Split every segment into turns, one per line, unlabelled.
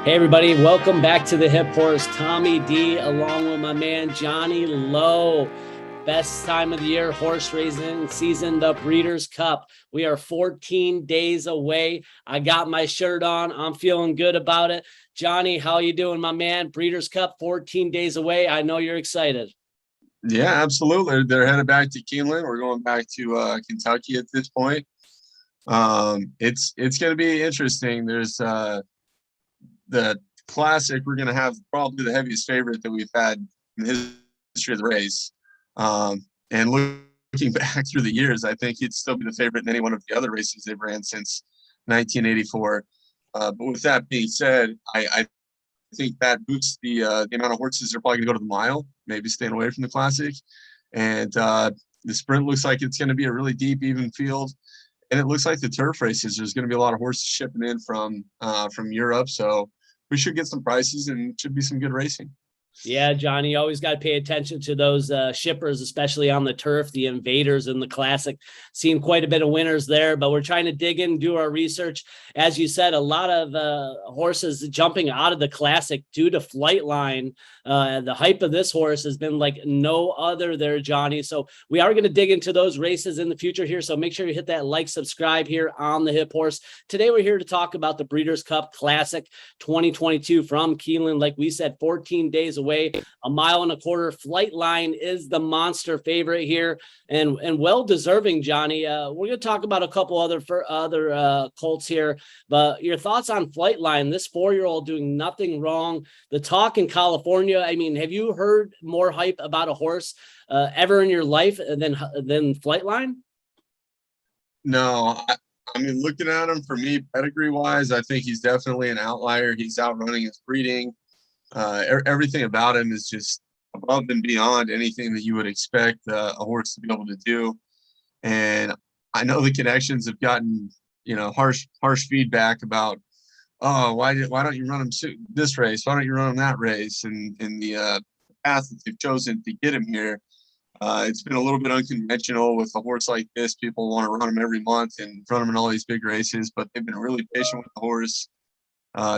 Hey everybody, welcome back to the Hip Horse. Tommy D along with my man Johnnie Lowe. Best time of the year, horse racing season, the Breeders' Cup. We are 14 days away. I got my shirt on. I'm feeling good about it. Johnny, how you doing, my man? Breeders' Cup, 14 days away. I know you're excited.
Yeah, absolutely. They're headed back to Keeneland. We're going back to Kentucky at this point. It's going to be interesting. There's the Classic. We're going to have probably the heaviest favorite that we've had in the history of the race. And looking back through the years, I think he'd still be the favorite in any one of the other races they've ran since 1984. But with that being said, I think that boosts the amount of horses that are probably going to go to the mile, maybe staying away from the Classic. And the sprint looks like it's going to be a really deep, even field. And it looks like the turf races, there's going to be a lot of horses shipping in from Europe. So we should get some prices and it should be some good racing.
Yeah, Johnny, you always got to pay attention to those shippers, especially on the turf, the Invaders in the Classic. Seen quite a bit of winners there, but we're trying to dig in, do our research. As you said, a lot of horses jumping out of the Classic due to Flightline. The hype of this horse has been like no other there, Johnny. So we are going to dig into those races in the future here. So make sure you hit that like, subscribe here on the Hip Horse. Today, we're here to talk about the Breeders' Cup Classic 2022 from Keeneland. Like we said, 14 days away. A mile and a quarter. Flightline is the monster favorite here, and well deserving, Johnny. We're going to talk about a couple other colts here, but your thoughts on Flightline? This 4-year-old doing nothing wrong. The talk in California. I mean, have you heard more hype about a horse ever in your life than Flightline?
No, I mean, looking at him, for me, pedigree wise, I think he's definitely an outlier. He's outrunning his breeding. Everything about him is just above and beyond anything that you would expect a horse to be able to do. And I know the connections have gotten, harsh feedback about, oh, why don't you run him this race? Why don't you run him that race? And the path that they've chosen to get him here, it's been a little bit unconventional with a horse like this. People want to run him every month and run him in all these big races, but they've been really patient with the horse.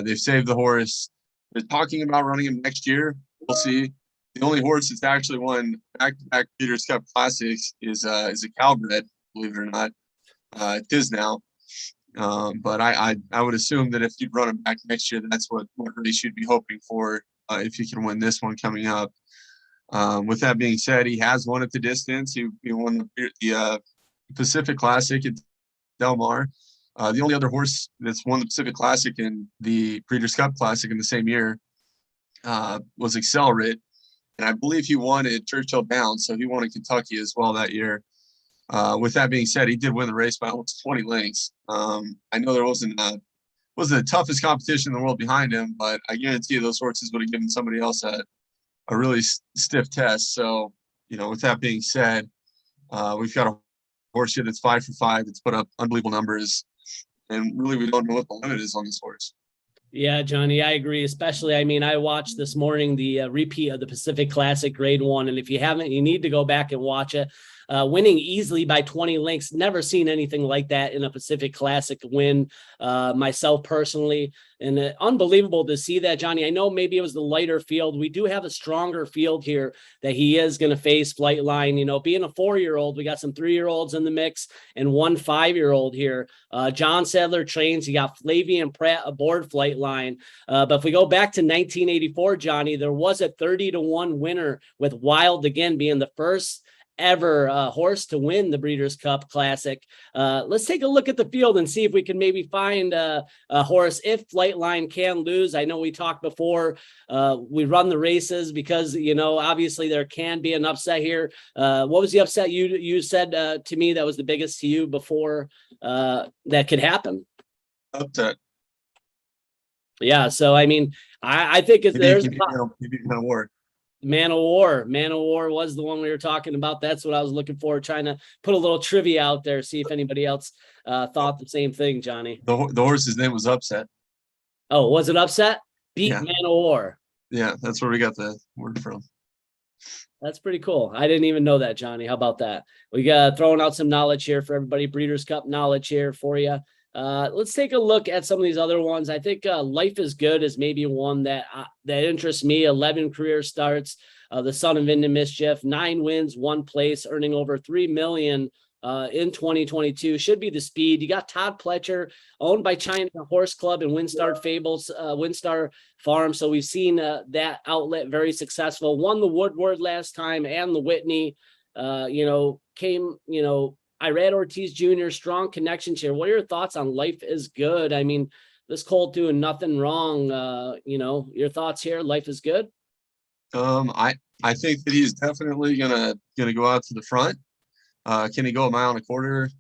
They've saved the horse. They're talking about running him next year. We'll see. The only horse that's actually won back-to-back Breeders' Cup Classics is a Calbred, believe it or not. It is now. But I would assume that if you'd run him back next year, that's what race you'd be hoping for if you can win this one coming up. With that being said, he has won at the distance. He won the Pacific Classic at Del Mar. The only other horse that's won the Pacific Classic and the Breeders' Cup Classic in the same year was Accelerate. And I believe he won at Churchill Downs, so he won in Kentucky as well that year. With that being said, he did win the race by almost 20 lengths. I know there wasn't the toughest competition in the world behind him, but I guarantee you those horses would have given somebody else a really stiff test. So, with that being said, we've got a horse here that's 5 for 5. That's put up unbelievable numbers. And really, we don't know what the limit is on this horse.
Yeah, Johnny, I agree. Especially, I watched this morning the repeat of the Pacific Classic Grade 1. And if you haven't, you need to go back and watch it. Winning easily by 20 lengths. Never seen anything like that in a Pacific Classic win myself personally. And unbelievable to see that, Johnny. I know maybe it was the lighter field. We do have a stronger field here that he is going to face Flightline. Being a 4-year-old, we got some 3-year-olds in the mix and one 5-year-old here. John Sadler trains. You got Flavian Pratt aboard Flightline. But if we go back to 1984, Johnny, there was a 30-1 winner with Wild again being the first ever horse to win the Breeders' Cup Classic. Let's take a look at the field and see if we can maybe find a horse if Flightline can lose. I know we talked before we run the races because, obviously there can be an upset here. What was the upset you said to me that was the biggest to you before that could happen?
Upset.
Yeah, so I think there's Man of War was the one we were talking about. That's what I was looking for, trying to put a little trivia out there, see if anybody else thought the same thing, Johnny.
The horse's name was Upset.
Oh, was it Upset? Beat
Yeah.
Man of War.
Yeah, that's where we got the word from.
That's pretty cool. I didn't even know that, Johnny. How about that? We got throwing out some knowledge here for everybody. Breeders' Cup knowledge here for you. Let's take a look at some of these other ones. I think Life is Good is maybe one that interests me. 11 career starts. The son of Into Mischief, 9 wins, 1 place, earning over $3 million in 2022. Should be the speed. You got Todd Pletcher, owned by China Horse Club and Windstar Fables, Windstar Farm. So we've seen that outlet very successful. Won the Woodward last time and the Whitney. Irad Ortiz Jr., strong connections here. What are your thoughts on Life is Good? I mean, this colt doing nothing wrong. Your thoughts here? Life is Good.
I think that he's definitely gonna go out to the front. Can he go a mile and a quarter?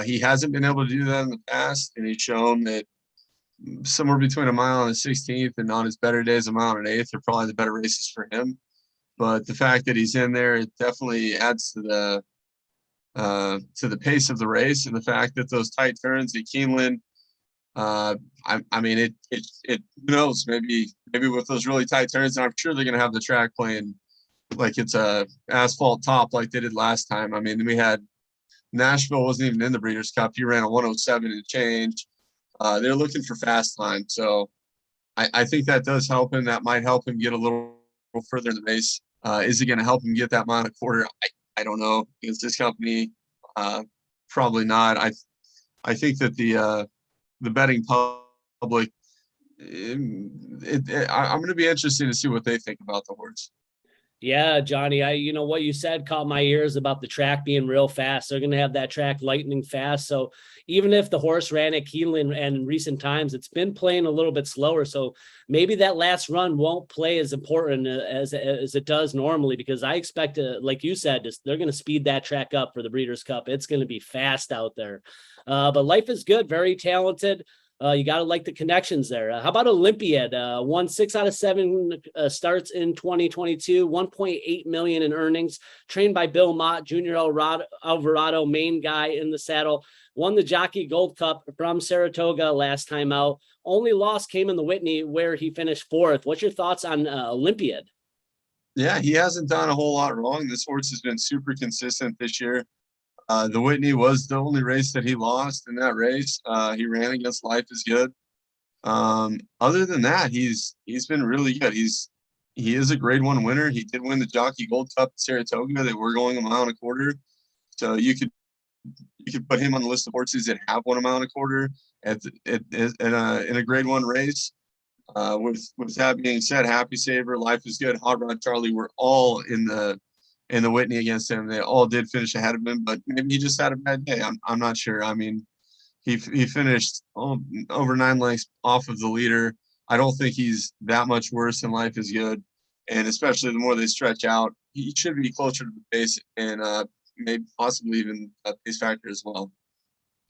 He hasn't been able to do that in the past, and he's shown that somewhere between a mile and a 16th, and on his better days, a mile and an eighth are probably the better races for him. But the fact that he's in there, it definitely adds to the pace of the race, and the fact that those tight turns at Keeneland. Who knows, maybe with those really tight turns, and I'm sure they're going to have the track playing like it's a asphalt top like they did last time. I mean, we had Nashville wasn't even in the Breeders' Cup. He ran a 107 and change. They're looking for fast time. So I think that does help him. That might help him get a little further in the race. Is it going to help him get that mile and a quarter? I don't know. Against this company, probably not. I think that the betting public, I'm going to be interested to see what they think about the horse.
Yeah, Johnny, what you said caught my ears about the track being real fast. They're going to have that track lightning fast. So even if the horse ran at Keeneland and in recent times, it's been playing a little bit slower. So maybe that last run won't play as important as it does normally, because I expect like you said, they're going to speed that track up for the Breeders' Cup. It's going to be fast out there. But Life is Good, very talented. You got to like the connections there. How about Olympiad? Won 6 out of 7 starts in 2022, 1.8 million in earnings. Trained by Bill Mott, Junior Alvarado, main guy in the saddle. Won the Jockey Gold Cup from Saratoga last time out. Only loss came in the Whitney, where he finished 4th. What's your thoughts on Olympiad?
Yeah, he hasn't done a whole lot wrong. This horse has been super consistent this year. The Whitney was the only race that he lost in that race. He ran against Life is Good. Other than that, he's been really good. He is a grade 1 winner. He did win the Jockey Gold Cup at Saratoga. They were going a mile and a quarter. So you could put him on the list of horses that have won a mile and a quarter in a grade 1 race. With that being said, Happy Saver, Life is Good, Hot Rod Charlie were all in the Whitney against him. They all did finish ahead of him, but maybe he just had a bad day. I'm not sure. I mean, he finished over 9 lengths off of the leader. I don't think he's that much worse than Life is Good, and especially the more they stretch out, he should be closer to the pace and maybe possibly even a pace factor as well.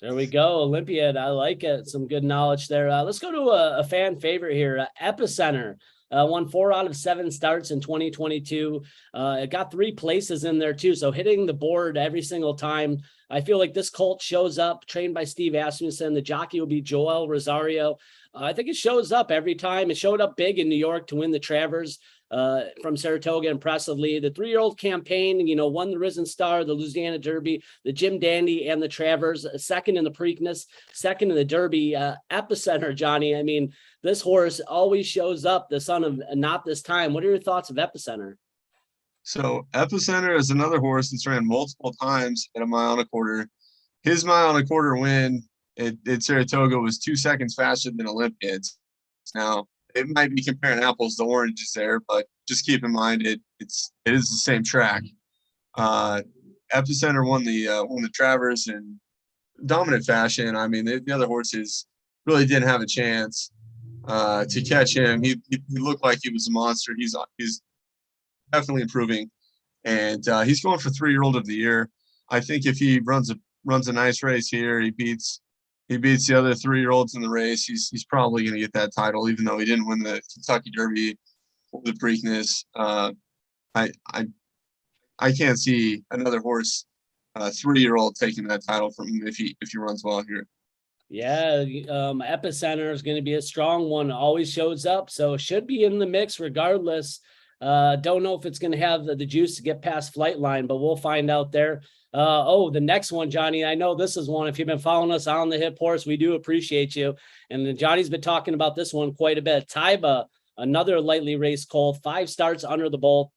There we go. Olympiad. I like it. Some good knowledge there. Let's go to a fan favorite here. Epicenter. Won 4 out of 7 starts in 2022. It got 3 places in there too. So hitting the board every single time. I feel like this colt shows up, trained by Steve Asmussen. The jockey will be Joel Rosario. I think it shows up every time. It showed up big in New York to win the Travers from Saratoga impressively. The 3-year-old campaign, won the Risen Star, the Louisiana Derby, the Jim Dandy, and the Travers. 2nd in the Preakness, 2nd in the Derby. Epicenter, Johnny. I mean, this horse always shows up, the son of Not This Time. What are your thoughts of Epicenter?
So Epicenter is another horse that's ran multiple times at a mile and a quarter. His mile and a quarter win at Saratoga was 2 seconds faster than Olympiad's. Now, it might be comparing apples to oranges there, but just keep in mind it is the same track. Epicenter won the Travers in dominant fashion. I mean, the other horses really didn't have a chance to catch him. He looked like he was a monster. He's definitely improving, and he's going for 3-year-old of the year. I think if he runs a nice race here, he beats the other 3-year-olds in the race. He's probably going to get that title, even though he didn't win the Kentucky Derby or the Preakness. I can't see another horse, 3-year-old, taking that title from him if he runs well here.
Yeah, Epicenter is going to be a strong one. Always shows up, so should be in the mix regardless. Don't know if it's going to have the juice to get past Flightline, but we'll find out there. The next one, Johnny, I know this is one. If you've been following us on the Hip Horse, we do appreciate you. And then Johnny's been talking about this one quite a bit. Taiba, another lightly raced colt, 5 starts under the belt,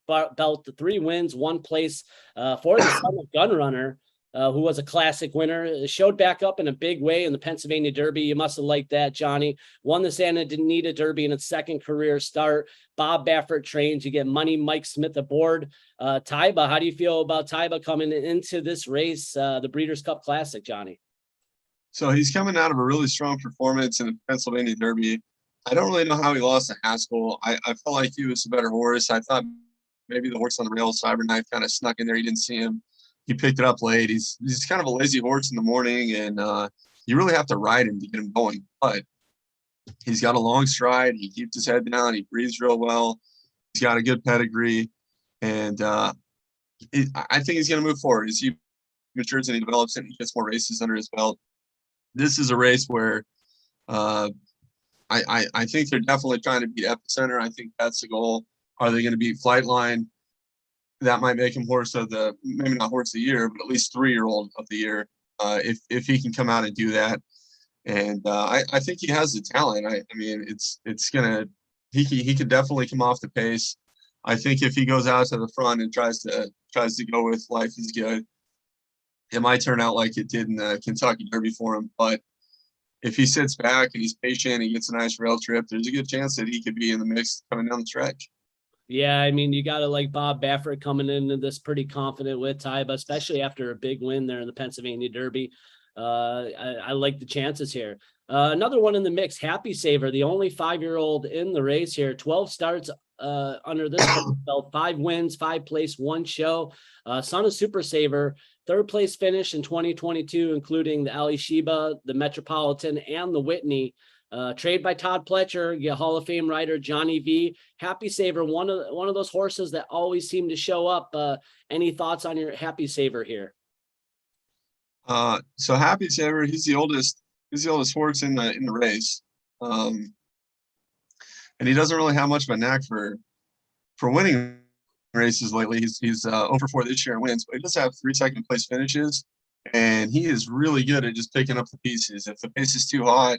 the 3 wins, 1 place for the son of Gun Runner, who was a classic winner, showed back up in a big way in the Pennsylvania Derby. You must have liked that, Johnny. Won the Santa Anita Derby in its 2nd career start. Bob Baffert trains. You get Money Mike Smith aboard. Taiba, how do you feel about Taiba coming into this race, the Breeders' Cup Classic, Johnny?
So he's coming out of a really strong performance in the Pennsylvania Derby. I don't really know how he lost to Haskell. I felt like he was a better horse. I thought maybe the horse on the rail, Cyberknife, kind of snuck in there. You didn't see him. He picked it up late. He's kind of a lazy horse in the morning, and you really have to ride him to get him going. But he's got a long stride. He keeps his head down. He breathes real well. He's got a good pedigree, and I think he's going to move forward as he matures and he develops and he gets more races under his belt. This is a race where I think they're definitely trying to beat Epicenter. I think that's the goal. Are they going to beat Flightline? That might make him maybe not horse of the year, but at least 3-year-old of the year, if he can come out and do that. And I think he has the talent. I mean, he could definitely come off the pace. I think if he goes out to the front and tries to go with Life is Good, it might turn out like it did in the Kentucky Derby for him. But if he sits back and he's patient, he gets a nice rail trip, there's a good chance that he could be in the mix coming down the stretch.
Yeah, I mean, you got to like Bob Baffert coming into this pretty confident with Taiba, especially after a big win there in the Pennsylvania Derby. I like the chances here. Another one in the mix, Happy Saver, the only 5-year-old in the race here. 12 starts under this belt, 5 wins, 5 place, 1 show. Son of Super Saver, 3rd place finish in 2022, including the Ali Sheba, the Metropolitan, and the Whitney. Trade by Todd Pletcher, you Hall of Fame rider Johnny V. Happy Saver, one of those horses that always seem to show up. Any thoughts on your Happy Saver here?
So Happy Saver, he's the oldest horse in the race, and he doesn't really have much of a knack for winning races lately. He's over 4 this year and wins, but he does have 3 second place finishes, and he is really good at just picking up the pieces. If the pace is too hot,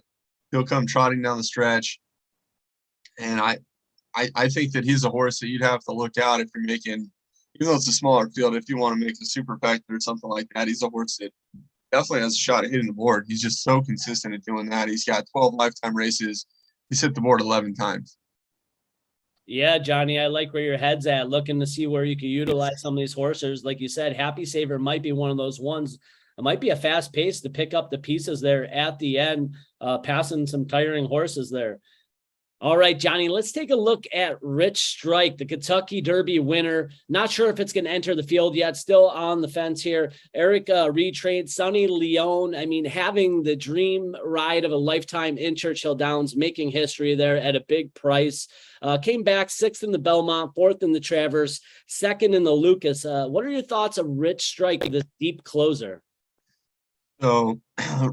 he'll come trotting down the stretch. And I think that he's a horse that you'd have to look out if you're making, even though it's a smaller field, if you want to make a super factor or something like that. He's a horse that definitely has a shot at hitting the board. He's just so consistent at doing that. He's got 12 lifetime races. He's hit the board 11 times.
Yeah, Johnny, I like where your head's at, looking to see where you can utilize some of these horses. Like you said, Happy Saver might be one of those ones. It might be a fast pace to pick up the pieces there at the end, passing some tiring horses there. All right, Johnny, let's take a look at Rich Strike, the Kentucky Derby winner. Not sure if it's going to enter the field yet. Still on the fence here. Eric Retrade, Sonny Leone. I mean, having the dream ride of a lifetime in Churchill Downs, making history there at a big price. Came back 6th in the Belmont, 4th in the Traverse, 2nd in the Lucas. What are your thoughts of Rich Strike, this deep closer?
So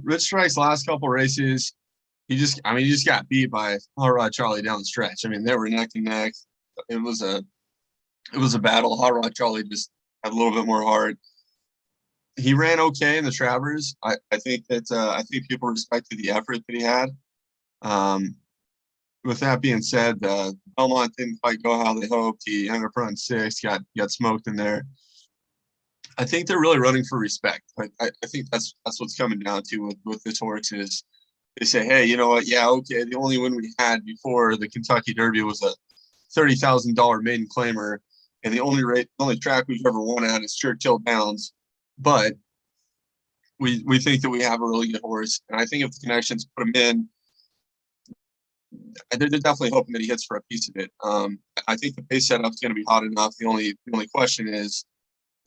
Rich Strike's last couple races, he just got beat by Hot Rod Charlie down the stretch. I mean, they were neck and neck. It was a battle. Hot Rod Charlie just had a little bit more heart. He ran okay in the Travers. I think people respected the effort that he had. With that being said, Belmont didn't quite go how they hoped. He ended up running 6th, got smoked in there. I think they're really running for respect. I think that's what's coming down to with this horse is they say, hey, you know what? Yeah, okay. The only win we had before the Kentucky Derby was a $30,000 maiden claimer, and the only track we've ever won at is Churchill Downs. But we think that we have a really good horse, and I think if the connections put him in, they're definitely hoping that he hits for a piece of it. I think the pace setup is going to be hot enough. The only question is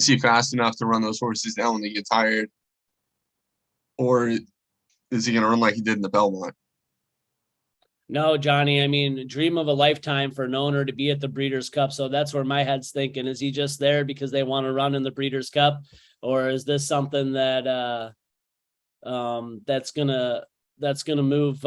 he fast enough to run those horses down when they get tired, or is he going to run like he did in the Belmont?
No, Johnny, I mean, dream of a lifetime for an owner to be at the Breeders' Cup. So that's where my head's thinking. Is he just there because they want to run in the Breeders' Cup? Or is this something that that's going to that's going to move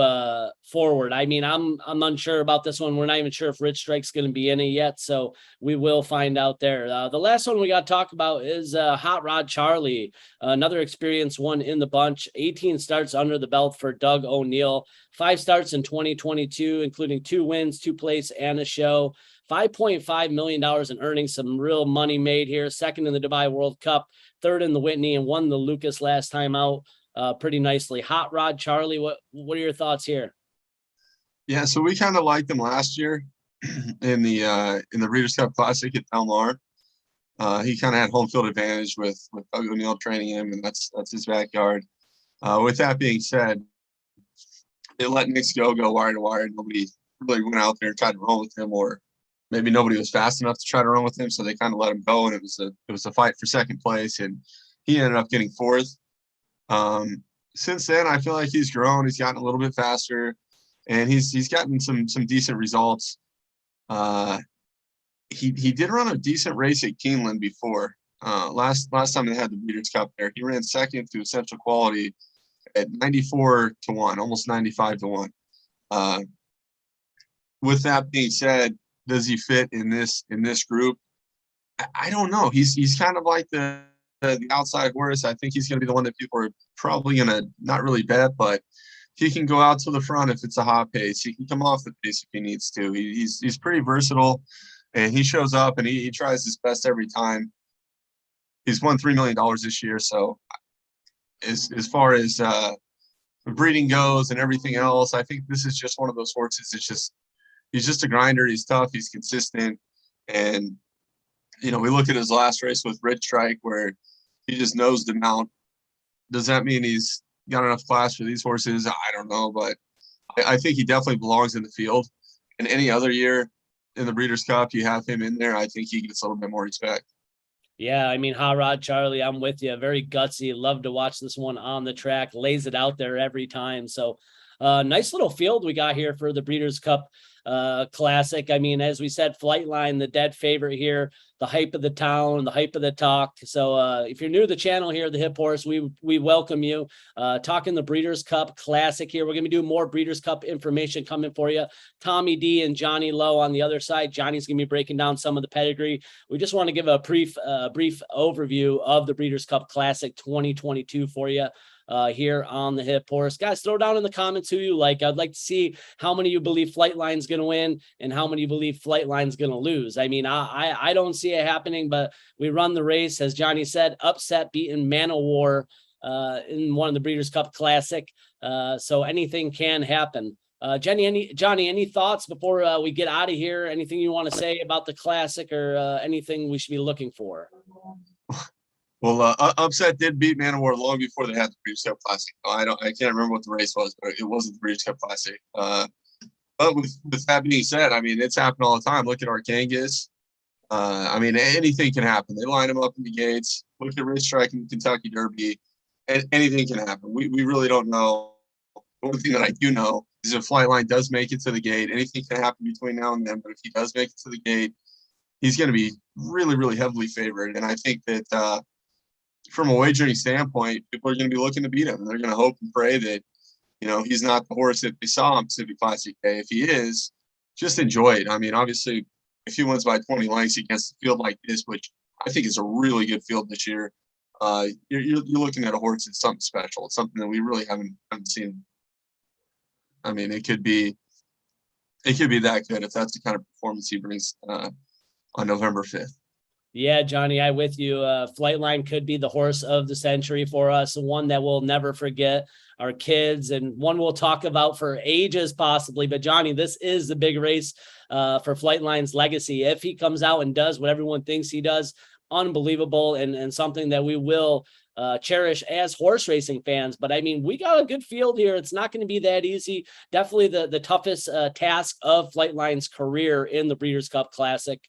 forward. I mean, I'm unsure about this one. We're not even sure if Rich Strike's going to be in it yet, so we will find out there. The last one we got to talk about is Hot Rod Charlie, another experienced one in the bunch. 18 starts under the belt for Doug O'Neill, 5 starts in 2022, including 2 wins, 2 place, and a show. $5.5 million in earnings, some real money made here. Second in the Dubai World Cup, third in the Whitney, and won the Lucas last time out pretty nicely. Hot Rod Charlie, what are your thoughts here?
Yeah, so we kind of liked him last year in the Breeders' Cup Classic at Del Mar. He kind of had home field advantage with Doug O'Neill training him, and that's his backyard. With that being said, they let Nick go wire to wire. Nobody really went out there and tried to run with him, or maybe nobody was fast enough to try to run with him, so they kind of let him go, and it was a fight for second place, and he ended up getting 4th. Since then, I feel like he's grown. He's gotten a little bit faster, and he's gotten some decent results. He did run a decent race at Keeneland before. Last time they had the Breeders' Cup there, he ran second to Essential Quality at 94 to 1, almost 95 to 1. With that being said, does he fit in this group? I don't know. He's kind of like the outside horse. I think he's going to be the one that people are probably going to not really bet, but he can go out to the front if it's a hot pace. He can come off the pace if he needs to. He's pretty versatile, and he shows up and he tries his best every time. He's won $3 million this year. So as far as breeding goes and everything else, I think this is just one of those horses. He's just a grinder. He's tough. He's consistent. And, we look at his last race with Rich Strike where he just nosed him out. Does that mean he's got enough class for these horses? I don't know, but I think he definitely belongs in the field. And any other year in the Breeders' Cup, you have him in there, I think he gets a little bit more respect.
Yeah, I mean, Hot Rod Charlie, I'm with you. Very gutsy. Love to watch this one on the track. Lays it out there every time. So nice little field we got here for the Breeders' Cup Classic. I mean, as we said, Flightline, the dead favorite here, the hype of the town, the hype of the talk. So if you're new to the channel here, the Hip Horse, we welcome you. Talking the Breeders' Cup Classic here. We're going to be doing more Breeders' Cup information coming for you. Tommy D and Johnnie Lowe on the other side. Johnny's going to be breaking down some of the pedigree. We just want to give a brief overview of the Breeders' Cup Classic 2022 for you. Here on the Hip Horse. Guys, throw down in the comments who you like. I'd like to see how many you believe Flightline's going to win and how many you believe Flightline's going to lose. I mean, I don't see it happening, but we run the race, as Johnny said, upset beating Man of War in one of the Breeders' Cup Classic. So anything can happen. Johnny, any thoughts before we get out of here? Anything you want to say about the Classic or anything we should be looking for?
Well, Upset did beat Man of War long before they had the Breeders' Cup Classic. I can't remember what the race was, but it wasn't the Breeders' Cup Classic. But with that being said, I mean, it's happened all the time. Look at Arkangas. I mean, anything can happen. They line them up in the gates. Look at Rich Strike in the Kentucky Derby. And anything can happen. We really don't know. The only thing that I do know is if Flightline does make it to the gate, anything can happen between now and then. But if he does make it to the gate, he's going to be really, really heavily favored. And I think that from a wagering standpoint, people are going to be looking to beat him. They're going to hope and pray that, he's not the horse that they saw on Pacific Classic Day. If he is, just enjoy it. I mean, obviously, if he wins by 20 lengths against a field like this, which I think is a really good field this year, you're looking at a horse that's something special. It's something that we really haven't seen. I mean, it could be that good if that's the kind of performance he brings on November 5th.
Yeah, Johnny, I with you. Flightline could be the horse of the century for us, one that we'll never forget, our kids, and one we'll talk about for ages possibly. But Johnny, this is the big race for Flightline's legacy. If he comes out and does what everyone thinks he does, unbelievable and something that we will cherish as horse racing fans. But I mean, we got a good field here. It's not going to be that easy. Definitely the toughest task of Flightline's career in the Breeders' Cup Classic.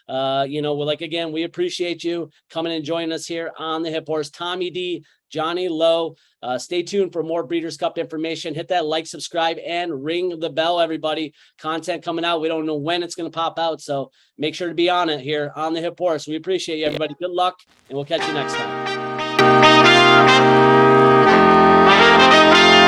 Again, we appreciate you coming and joining us here on the Hip Horse. Tommy D, Johnnie Lowe. Stay tuned for more Breeders' Cup information. Hit that like, subscribe, and ring the bell, everybody. Content coming out. We don't know when it's going to pop out, so make sure to be on it here on the Hip Horse. We appreciate you, everybody. Good luck, and we'll catch you next time.